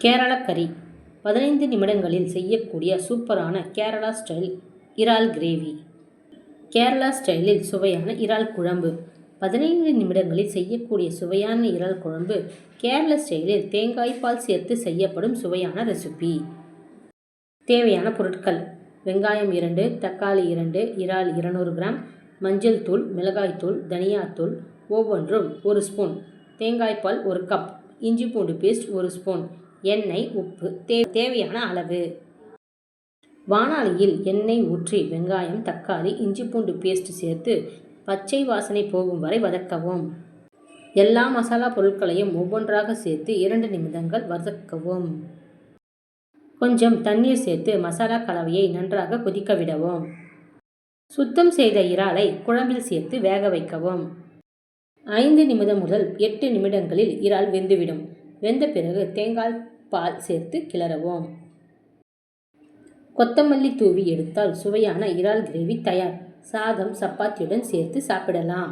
கேரளா கறி 15 நிமிடங்களில் செய்யக்கூடிய சூப்பரான கேரளா ஸ்டைல் இறால் கிரேவி. கேரளா ஸ்டைலில் சுவையான இறால் குழம்பு. 15 நிமிடங்களில் செய்யக்கூடிய சுவையான இறால் குழம்பு கேரளா ஸ்டைலில் தேங்காய் பால் சேர்த்து செய்யப்படும் சுவையான ரெசிபி. தேவையான பொருட்கள்: வெங்காயம் 2, தக்காளி 2, இறால் 200 கிராம், மஞ்சள் தூள், மிளகாய்த்தூள், தனியாத்தூள் ஒவ்வொன்றும் 1 ஸ்பூன், தேங்காய்பால் 1 கப், இஞ்சி பூண்டு பேஸ்ட் 1 ஸ்பூன், எண்ணெய், உப்பு தேவையான அளவு. வாணலியில் எண்ணெய் ஊற்றி வெங்காயம், தக்காளி, இஞ்சி பூண்டு பேஸ்ட் சேர்த்து பச்சை வாசனை போகும் வரை வதக்கவும். எல்லா மசாலா பொருட்களையும் ஒவ்வொன்றாக சேர்த்து 2 நிமிடங்கள் வதக்கவும். கொஞ்சம் தண்ணீர் சேர்த்து மசாலா கலவையை நன்றாக கொதிக்க விடவும். சுத்தம் செய்த இறாலை குழம்பில் சேர்த்து வேக வைக்கவும். 5 நிமிடம் முதல் 8 நிமிடங்களில் இறால் வெந்துவிடும். வெந்த பிறகு தேங்காய் பால் சேர்த்து கிளறவும். கொத்தமல்லி தூவி எடுத்தால் சுவையான இறால் கிரேவி தயார். சாதம், சப்பாத்தியுடன் சேர்த்து சாப்பிடலாம்.